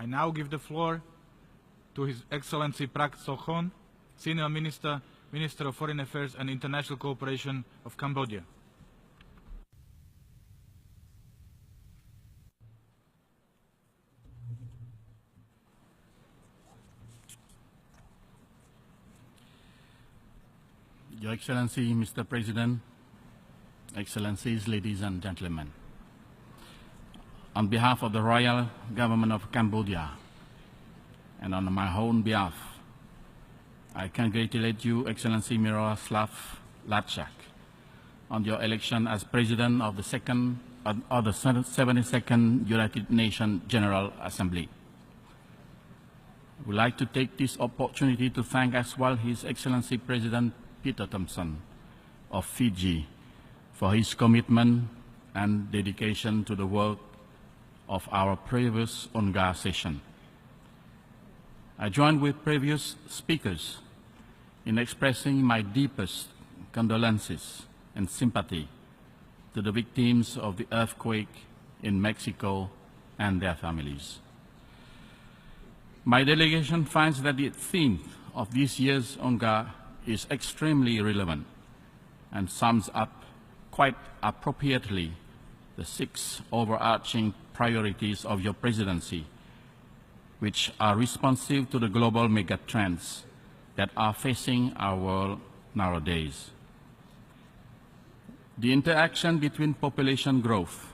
I now give the floor to His Excellency Prak Sokhonn, Senior Minister, Minister of Foreign Affairs and International Cooperation of Cambodia. Your Excellency, Mr. President, Excellencies, ladies and gentlemen, on behalf of the Royal Government of Cambodia and on my own behalf, I congratulate you, Excellency Miroslav Lajčák, on your election as President of the 72nd United Nations General Assembly. I would like to take this opportunity to thank as well His Excellency President Peter Thompson of Fiji for his commitment and dedication to the work of our previous UNGA session. I join with previous speakers in expressing my deepest condolences and sympathy to the victims of the earthquake in Mexico and their families. My delegation finds that the theme of this year's UNGA is extremely relevant and sums up quite appropriately the 6 overarching priorities of your presidency, which are responsive to the global megatrends that are facing our world nowadays. The interaction between population growth,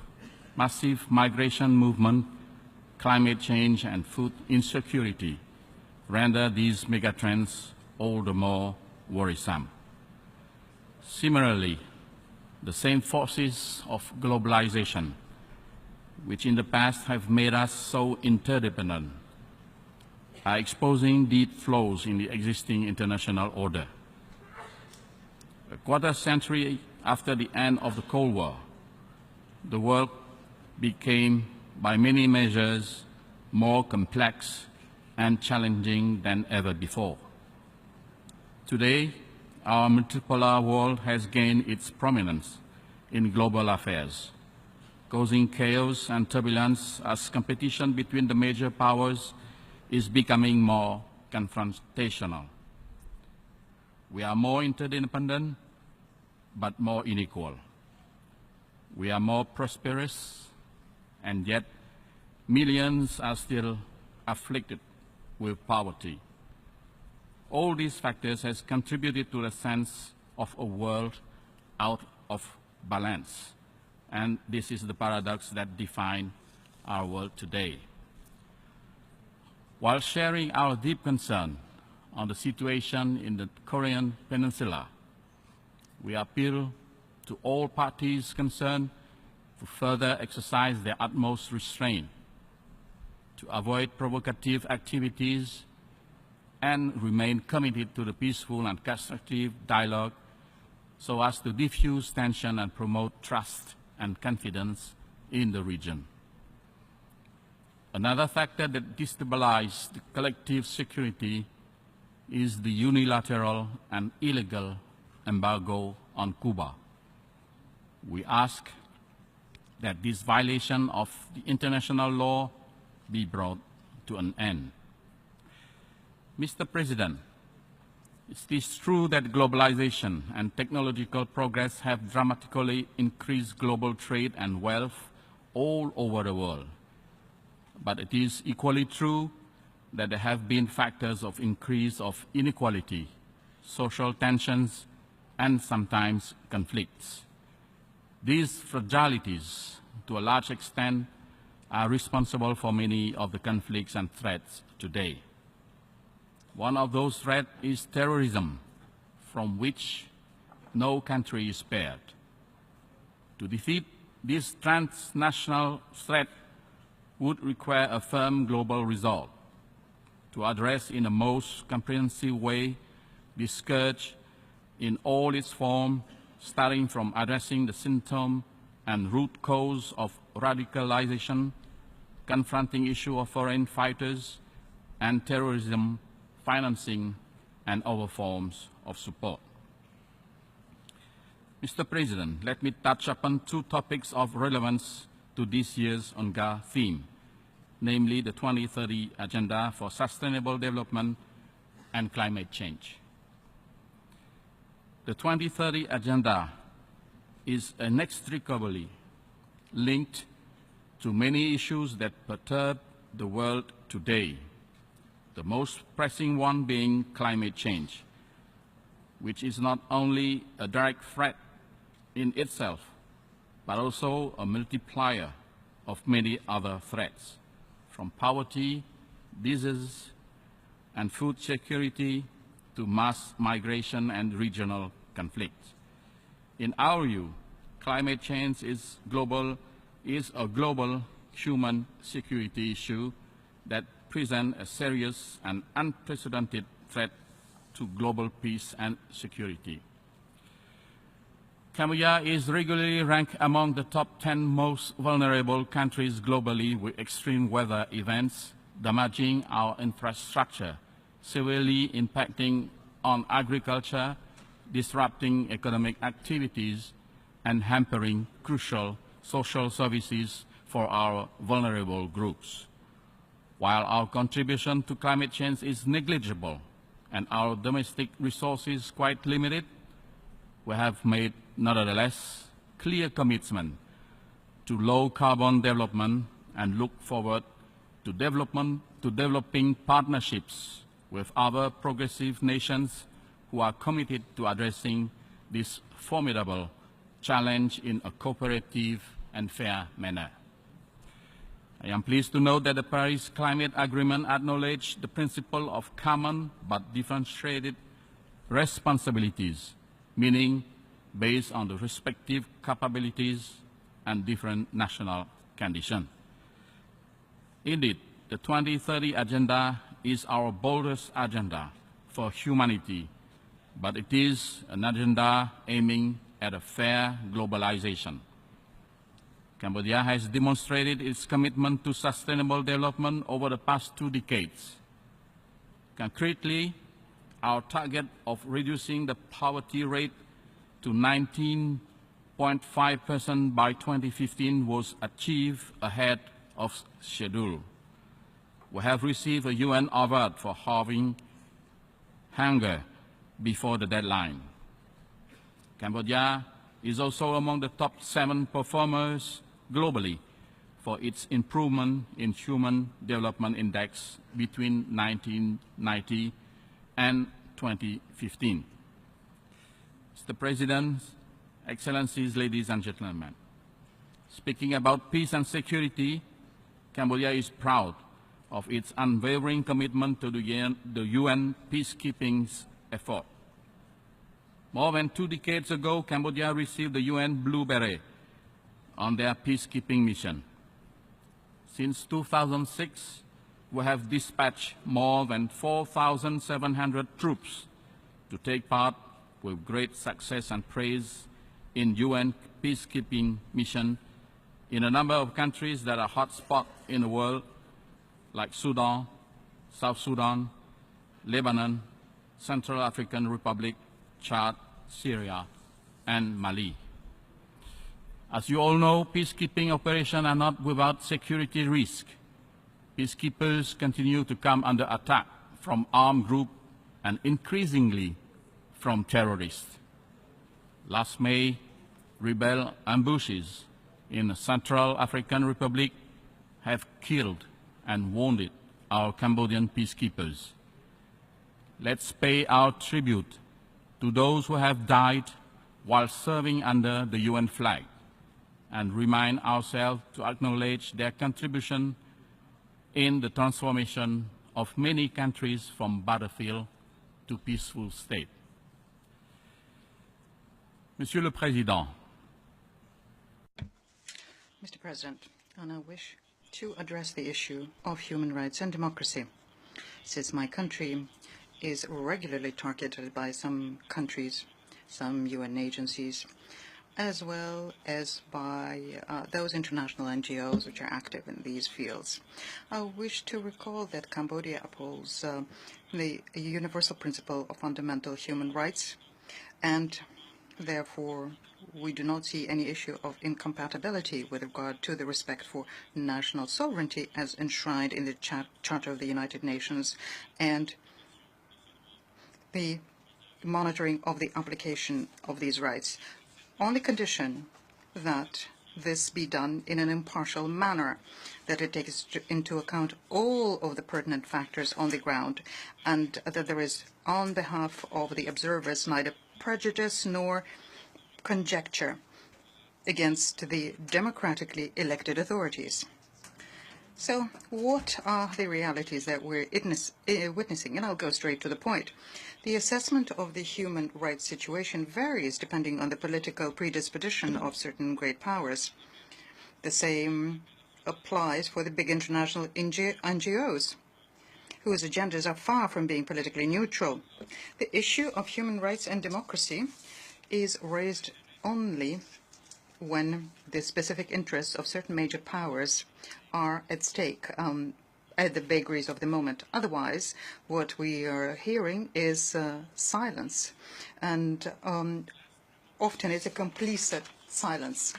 massive migration movement, climate change, and food insecurity render these megatrends all the more worrisome. Similarly, the same forces of globalization, which in the past have made us so interdependent, are exposing deep flaws in the existing international order. A quarter century after the end of the Cold War, the world became, by many measures, more complex and challenging than ever before. Today, our multipolar world has gained its prominence in global affairs, causing chaos and turbulence as competition between the major powers is becoming more confrontational. We are more interdependent, but more unequal. We are more prosperous, and yet millions are still afflicted with poverty. All these factors has contributed to the sense of a world out of balance, and this is the paradox that defines our world today. While sharing our deep concern on the situation in the Korean Peninsula, we appeal to all parties concerned to further exercise their utmost restraint, to avoid provocative activities, and remain committed to the peaceful and constructive dialogue so as to diffuse tension and promote trust and confidence in the region. Another factor that destabilizes the collective security is the unilateral and illegal embargo on Cuba. We ask that this violation of the international law be brought to an end. Mr. President, it is true that globalization and technological progress have dramatically increased global trade and wealth all over the world. But it is equally true that there have been factors of increase of inequality, social tensions, and sometimes conflicts. These fragilities, to a large extent, are responsible for many of the conflicts and threats today. One of those threats is terrorism, from which no country is spared. To defeat this transnational threat would require a firm global resolve to address in the most comprehensive way this scourge in all its forms, starting from addressing the symptom and root cause of radicalization, confronting issue of foreign fighters, and terrorism financing and other forms of support. Mr. President, let me touch upon 2 topics of relevance to this year's UNGA theme, namely the 2030 Agenda for Sustainable Development and Climate Change. The 2030 Agenda is inextricably linked to many issues that perturb the world today, the most pressing one being climate change, which is not only a direct threat in itself, but also a multiplier of many other threats, from poverty, disease, and food security to mass migration and regional conflicts. In our view, climate change is a global human security issue that presents a serious and unprecedented threat to global peace and security. Cambodia is regularly ranked among the top 10 most vulnerable countries globally, with extreme weather events damaging our infrastructure, severely impacting on agriculture, disrupting economic activities, and hampering crucial social services for our vulnerable groups. While our contribution to climate change is negligible and our domestic resources quite limited, we have made, nevertheless, clear commitment to low-carbon development and look forward to developing partnerships with other progressive nations who are committed to addressing this formidable challenge in a cooperative and fair manner. I am pleased to note that the Paris Climate Agreement acknowledged the principle of common but differentiated responsibilities, meaning based on the respective capabilities and different national conditions. Indeed, the 2030 Agenda is our boldest agenda for humanity, but it is an agenda aiming at a fair globalization. Cambodia has demonstrated its commitment to sustainable development over the past 2 decades. Concretely, our target of reducing the poverty rate to 19.5% by 2015 was achieved ahead of schedule. We have received a UN award for halving hunger before the deadline. Cambodia is also among the top 7 performers globally for its improvement in Human Development Index between 1990 and 2015. Mr. President, Excellencies, ladies and gentlemen, speaking about peace and security, Cambodia is proud of its unwavering commitment to the UN peacekeeping effort. More than 2 decades ago, Cambodia received the UN Blue Beret on their peacekeeping mission. Since 2006, we have dispatched more than 4,700 troops to take part with great success and praise in UN peacekeeping mission in a number of countries that are hotspots in the world, like Sudan, South Sudan, Lebanon, Central African Republic, Chad, Syria, and Mali. As you all know, peacekeeping operations are not without security risk. Peacekeepers continue to come under attack from armed groups and increasingly from terrorists. Last May, rebel ambushes in the Central African Republic have killed and wounded our Cambodian peacekeepers. Let's pay our tribute to those who have died while serving under the UN flag and remind ourselves to acknowledge their contribution in the transformation of many countries from battlefield to peaceful state. Monsieur le Président. Mr. President, I now wish to address the issue of human rights and democracy. Since my country is regularly targeted by some countries, some UN agencies, as well as by those international NGOs which are active in these fields. I wish to recall that Cambodia upholds the universal principle of fundamental human rights and therefore we do not see any issue of incompatibility with regard to the respect for national sovereignty as enshrined in the Charter of the United Nations and the monitoring of the application of these rights, on the condition that this be done in an impartial manner, that it takes into account all of the pertinent factors on the ground, and that there is, on behalf of the observers, neither prejudice nor conjecture against the democratically elected authorities. So what are the realities that we're witnessing? And I'll go straight to the point. The assessment of the human rights situation varies depending on the political predisposition of certain great powers. The same applies for the big international NGOs, whose agendas are far from being politically neutral. The issue of human rights and democracy is raised only when the specific interests of certain major powers are at stake at the vagaries of the moment. Otherwise, what we are hearing is silence, and often it's a complicit silence.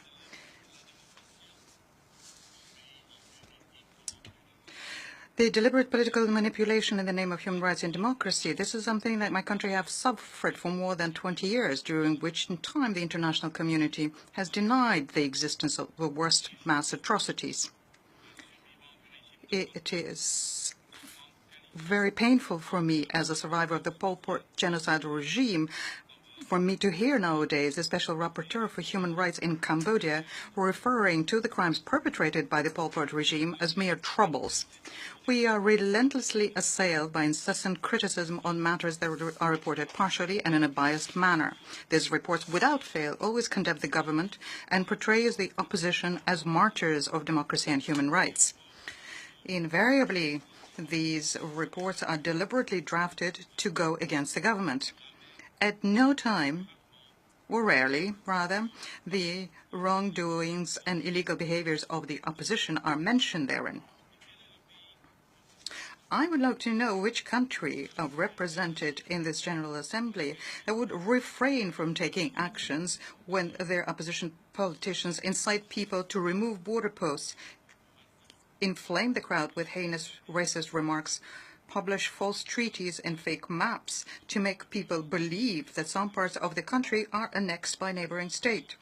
The deliberate political manipulation in the name of human rights and democracy, this is something that my country has suffered for more than 20 years, during which time the international community has denied the existence of the worst mass atrocities. It is very painful for me as a survivor of the Pol Pot genocidal regime for me to hear nowadays the Special Rapporteur for Human Rights in Cambodia referring to the crimes perpetrated by the Pol Pot regime as mere troubles. We are relentlessly assailed by incessant criticism on matters that are reported partially and in a biased manner. These reports, without fail, always condemn the government and portrays the opposition as martyrs of democracy and human rights. Invariably, these reports are deliberately drafted to go against the government. At no time, or rarely, rather, the wrongdoings and illegal behaviors of the opposition are mentioned therein. I would like to know which country represented in this General Assembly that would refrain from taking actions when their opposition politicians incite people to remove border posts, inflame the crowd with heinous racist remarks, publish false treaties and fake maps to make people believe that some parts of the country are annexed by a neighboring state.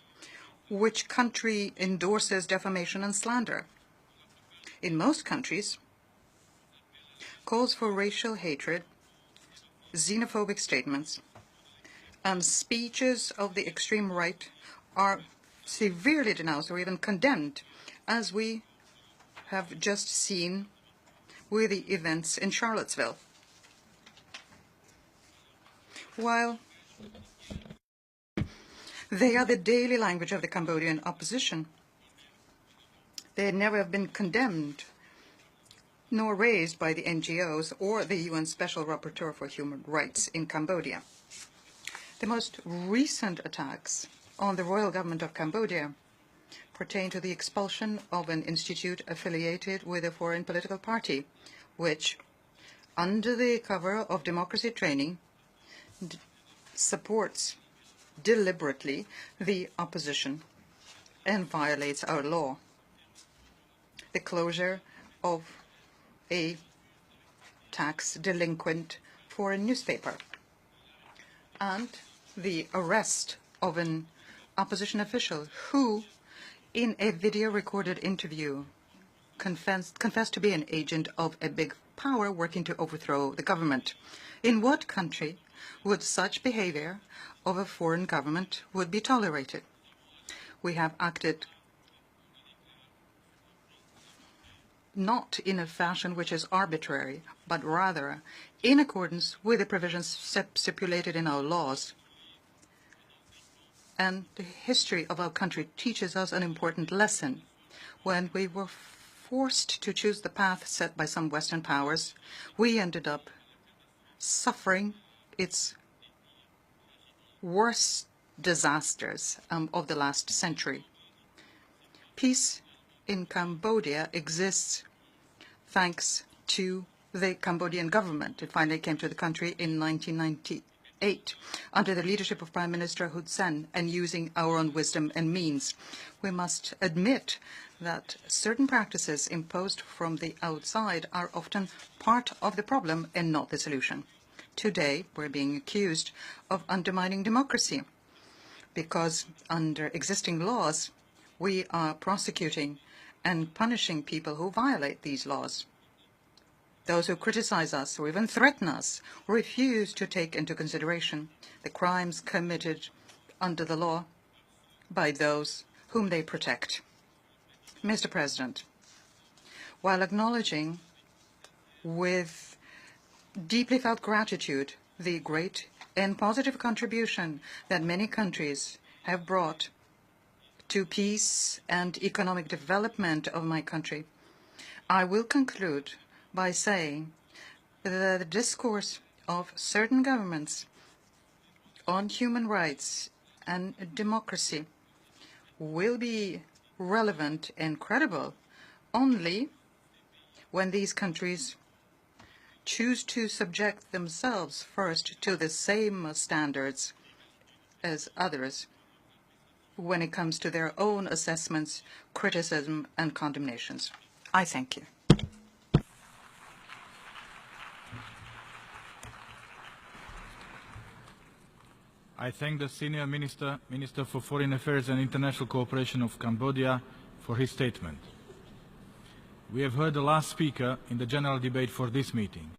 Which country endorses defamation and slander? In most countries, calls for racial hatred, xenophobic statements, and speeches of the extreme right are severely denounced or even condemned, as we have just seen with the events in Charlottesville. While they are the daily language of the Cambodian opposition, they never have been condemned nor raised by the NGOs or the UN Special Rapporteur for Human Rights in Cambodia. The most recent attacks on the royal government of Cambodia pertain to the expulsion of an institute affiliated with a foreign political party, which, under the cover of democracy training, supports deliberately the opposition and violates our law. The closure of a tax delinquent foreign newspaper and the arrest of an opposition official who, in a video-recorded interview, confessed to be an agent of a big power working to overthrow the government. In what country would such behavior of a foreign government would be tolerated? We have acted not in a fashion which is arbitrary, but rather in accordance with the provisions stipulated in our laws. And the history of our country teaches us an important lesson. When we were forced to choose the path set by some Western powers, we ended up suffering its worst disasters of the last century. Peace in Cambodia exists thanks to the Cambodian government. It finally came to the country in 1990. 2008 under the leadership of Prime Minister Hun Sen and using our own wisdom and means. We must admit that certain practices imposed from the outside are often part of the problem and not the solution. Today, we're being accused of undermining democracy because under existing laws, we are prosecuting and punishing people who violate these laws. Those who criticize us or even threaten us refuse to take into consideration the crimes committed under the law by those whom they protect. Mr. President, while acknowledging with deeply felt gratitude the great and positive contribution that many countries have brought to peace and economic development of my country, I will conclude by saying that the discourse of certain governments on human rights and democracy will be relevant and credible only when these countries choose to subject themselves first to the same standards as others when it comes to their own assessments, criticism, and condemnations. I thank you. I thank the Senior Minister, Minister for Foreign Affairs and International Cooperation of Cambodia, for his statement. We have heard the last speaker in the general debate for this meeting.